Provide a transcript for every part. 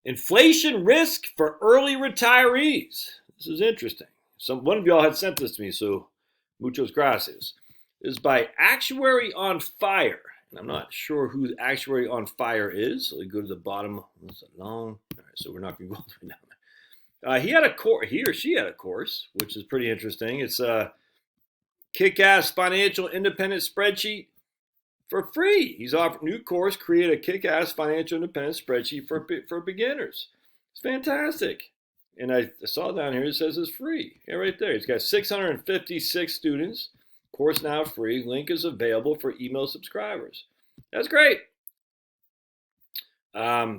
Inflation risk for early retirees. This is interesting. One of y'all had sent this to me, so muchos gracias. This is by Actuary on Fire. And I'm not sure who Actuary on Fire is. So we go to the bottom. That's long. All right, so we're not going to go all the way down. He had a course. He or she had a course, which is pretty interesting. It's a kick-ass financial independent spreadsheet for free. He's offered a new course, create a kick-ass financial independent spreadsheet for beginners. It's fantastic. And I saw down here, it says it's free. Yeah, right there. It's got 656 students. Course now free. Link is available for email subscribers. That's great. Yeah,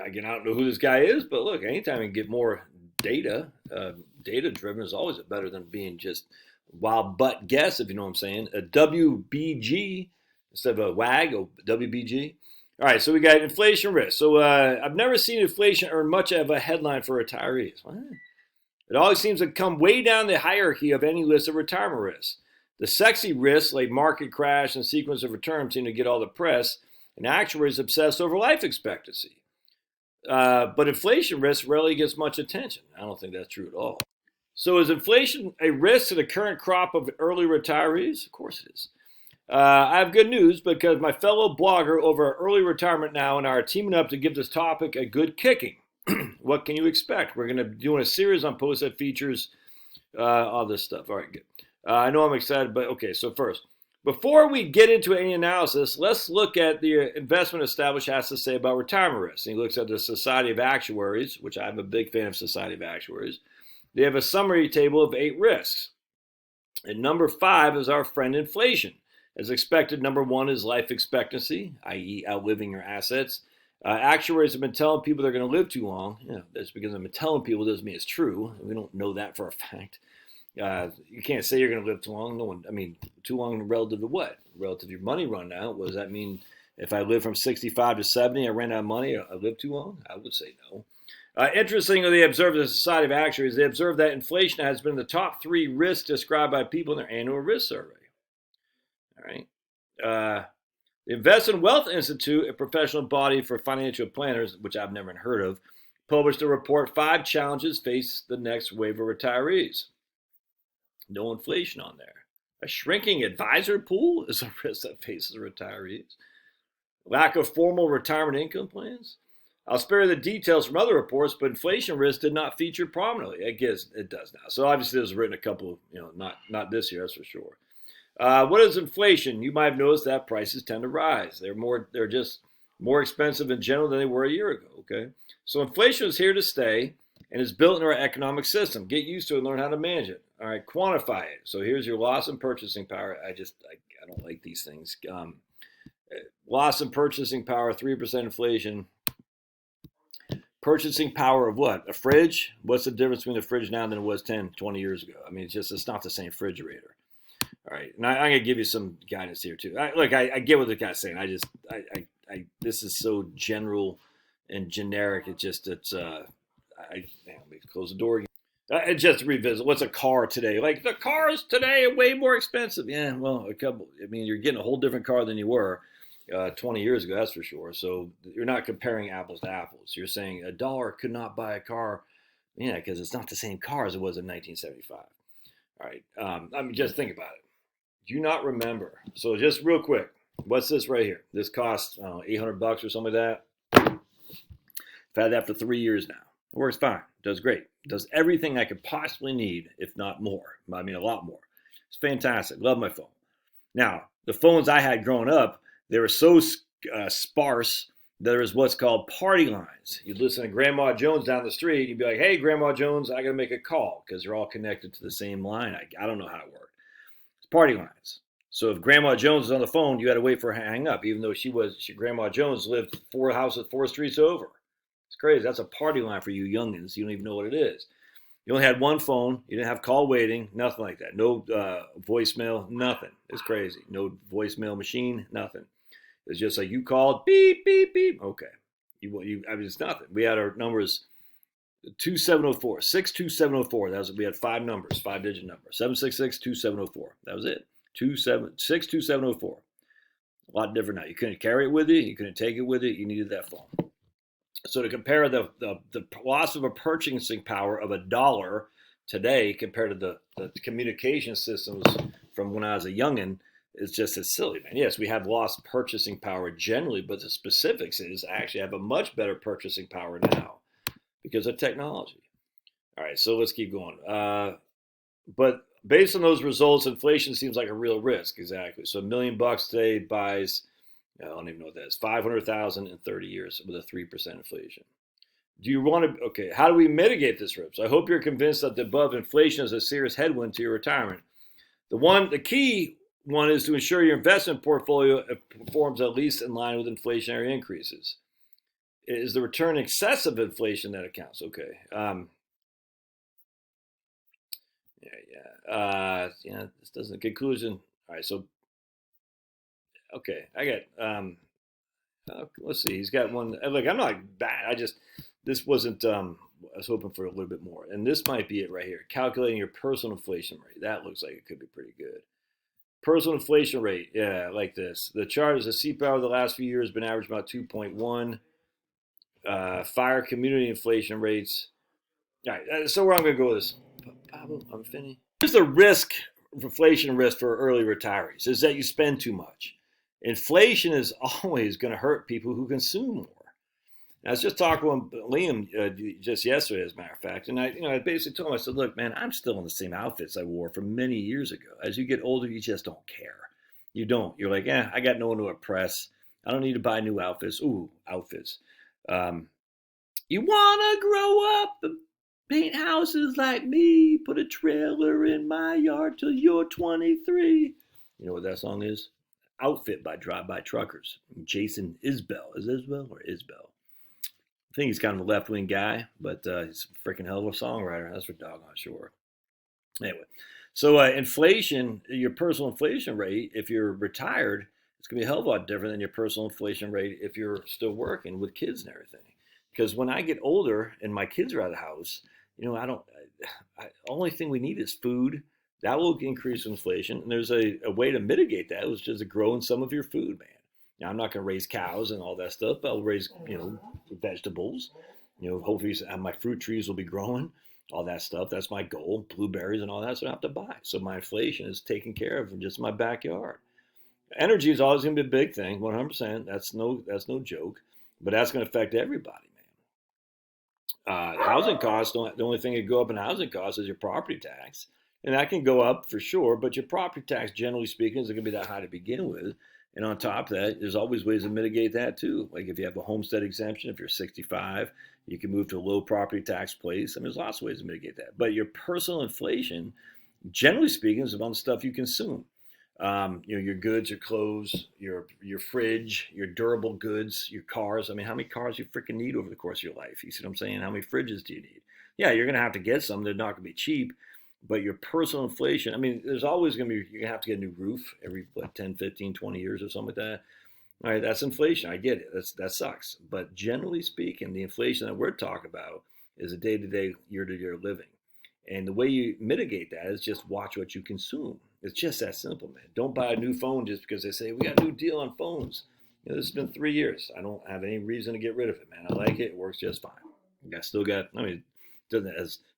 again, I don't know who this guy is, but look, anytime you can get more data, data-driven is always better than being just wild butt guess, if you know what I'm saying. A WBG instead of a WAG, or WBG. All right, so we got inflation risk. So I've never seen inflation earn much of a headline for retirees. What? It always seems to come way down the hierarchy of any list of retirement risks. The sexy risks, like market crash and sequence of returns, seem to get all the press, and actuaries obsess over life expectancy. But inflation risk rarely gets much attention. I don't think that's true at all. So is inflation a risk to the current crop of early retirees? Of course it is. I have good news because my fellow blogger over Early Retirement Now and I are teaming up to give this topic a good kicking. What can you expect? We're going to be doing a series on posts that features all this stuff. All right, good. I know I'm excited, but okay, so first, before we get into any analysis, let's look at the investment establishment has to say about retirement risk. And he looks at the Society of Actuaries, which I'm a big fan of Society of Actuaries. They have a summary table of 8 risks. And number 5 is our friend inflation. As expected, number 1 is life expectancy, i.e. outliving your assets. Actuaries have been telling people they're going to live too long. You know, that's because I've been telling people doesn't mean it's true. We don't know that for a fact. You can't say you're going to live too long. No one. I mean, too long relative to what? Relative to your money run out. What does that mean? If I live from 65 to 70, I ran out of money, I live too long? I would say no. Interestingly, they observed the Society of Actuaries. They observed that inflation has been the top 3 risks described by people in their annual risk survey. All right. The Investment Wealth Institute, a professional body for financial planners, which I've never heard of, published a report, 5 challenges face the next wave of retirees. No inflation on there. A shrinking advisor pool is a risk that faces retirees. Lack of formal retirement income plans. I'll spare the details from other reports, but inflation risk did not feature prominently. I guess it does now. So obviously, there's written a couple, not this year, that's for sure. What is inflation? You might have noticed that prices tend to rise. They're just more expensive in general than they were a year ago. Okay, so inflation is here to stay and is built into our economic system. Get used to it and learn how to manage it. All right, quantify it. So here's your loss in purchasing power. I don't like these things. Loss in purchasing power, 3% inflation. Purchasing power of what? A fridge? What's the difference between a fridge now than it was 10, 20 years ago? I mean, it's not the same refrigerator. All right, and I'm going to give you some guidance here too. I get what the guy's saying. This is so general and generic. Let me close the door again. Just to revisit, what's a car today? Like the cars today are way more expensive. Yeah, well, you're getting a whole different car than you were 20 years ago, that's for sure. So you're not comparing apples to apples. You're saying $1 could not buy a car, yeah, because it's not the same car as it was in 1975. All right, just think about it. Do you not remember? So just real quick, what's this right here? This costs $800 or something like that. I've had that for 3 years now. It works fine. It does great. It does everything I could possibly need, if not more. I mean, a lot more. It's fantastic. Love my phone. Now, the phones I had growing up, they were so sparse that there was what's called party lines. You'd listen to Grandma Jones down the street. You'd be like, hey, Grandma Jones, I got to make a call because they're all connected to the same line. I don't know how it worked. It's party lines. So if Grandma Jones is on the phone, you had to wait for her to hang up, even though Grandma Jones lived 4 houses, 4 streets over. It's crazy. That's a party line for you youngins. You don't even know what it is. You only had one phone. You didn't have call waiting, nothing like that. No voicemail, nothing. It's crazy. No voicemail machine, nothing. It's just like you called, beep, beep, beep. Okay. It's nothing. We had our numbers 2704, 62704. We had 5 numbers, 5-digit number. 766-2704. That was it. 62704. A lot different now. You couldn't carry it with you. You couldn't take it with you. You needed that phone. So to compare the loss of a purchasing power of $1 today compared to the communication systems from when I was a youngin', is just as silly, man. Yes, we have lost purchasing power generally, but the specifics is I actually have a much better purchasing power now because of technology. All right, so let's keep going. But based on those results, inflation seems like a real risk. Exactly. So $1,000,000 today buys, I don't even know what that is, 500,000 in 30 years with a 3% inflation. Do you want to? Okay, how do we mitigate this risk? I hope you're convinced that the above inflation is a serious headwind to your retirement. The key one is to ensure your investment portfolio performs at least in line with inflationary increases. Is the return excessive inflation that accounts? Okay. This doesn't conclusion. All right, so okay, I got let's see. He's got one. Look, I'm not bad. This wasn't. I was hoping for a little bit more, and this might be it right here. Calculating your personal inflation rate. That looks like it could be pretty good. Personal inflation rate. Yeah, I like this. The chart is a CPI over the last few years has been averaged about 2.1. Fire community inflation rates. All right, so where I'm going to go with this. Pablo, I'm finished. Here's the inflation risk for early retirees is that you spend too much. Inflation is always going to hurt people who consume more. I was just talking with Liam just yesterday, as a matter of fact, and I basically told him, I said, look, man, I'm still in the same outfits I wore from many years ago. As you get older, you just don't care. You don't. You're like, I got no one to impress. I don't need to buy new outfits. Ooh, outfits. You want to grow up and paint houses like me, put a trailer in my yard till you're 23. You know what that song is? Outfit by Drive-By Truckers. Jason Isbell. Is Isbell or Isbell? I think he's kind of a left-wing guy, but he's a freaking hell of a songwriter. That's for doggone sure. Anyway, so inflation, your personal inflation rate, if you're retired, it's going to be a hell of a lot different than your personal inflation rate if you're still working with kids and everything. Because when I get older and my kids are out of the house, only thing we need is food. That will increase inflation. And there's a way to mitigate that, which is to grow in some of your food, man. Now, I'm not going to raise cows and all that stuff, but I'll raise, vegetables. Hopefully my fruit trees will be growing, all that stuff. That's my goal, blueberries and all that, so I don't have to buy. So my inflation is taken care of in just my backyard. Energy is always going to be a big thing, 100%. That's no joke, but that's going to affect everybody, man. Housing costs, the only thing that go up in housing costs is your property tax. And that can go up for sure, but your property tax, generally speaking, isn't going to be that high to begin with. And on top of that, there's always ways to mitigate that too. Like if you have a homestead exemption, if you're 65, you can move to a low property tax place. There's lots of ways to mitigate that. But your personal inflation, generally speaking, is on the stuff you consume. Your goods, your clothes, your fridge, your durable goods, your cars. I mean, how many cars you freaking need over the course of your life? You see what I'm saying? How many fridges do you need? Yeah, you're going to have to get some. They're not going to be cheap. But your personal inflation, I mean, there's always going to be, you're going to have to get a new roof every 10, 15, 20 years or something like that. All right, that's inflation. I get it. That sucks. But generally speaking, the inflation that we're talking about is a day-to-day, year-to-year living. And the way you mitigate that is just watch what you consume. It's just that simple, man. Don't buy a new phone just because they say, we got a new deal on phones. This has been 3 years. I don't have any reason to get rid of it, man. I like it. It works just fine.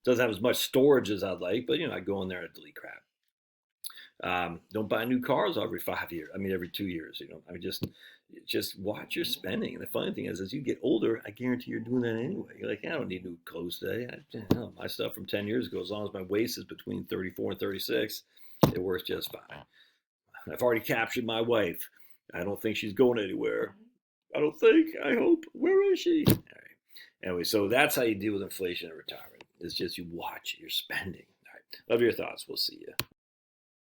Doesn't have as much storage as I'd like, but I go in there and delete crap. Don't buy new cars every 5 years. I mean, every 2 years. Just watch your spending. And the funny thing is, as you get older, I guarantee you're doing that anyway. You're like, I don't need new clothes today. My stuff from 10 years ago, as long as my waist is between 34 and 36, it works just fine. I've already captured my wife. I don't think she's going anywhere. I hope. Where is she? All right. Anyway, so that's how you deal with inflation and retirement. It's just you watch your spending. All right. Love your thoughts. We'll see you.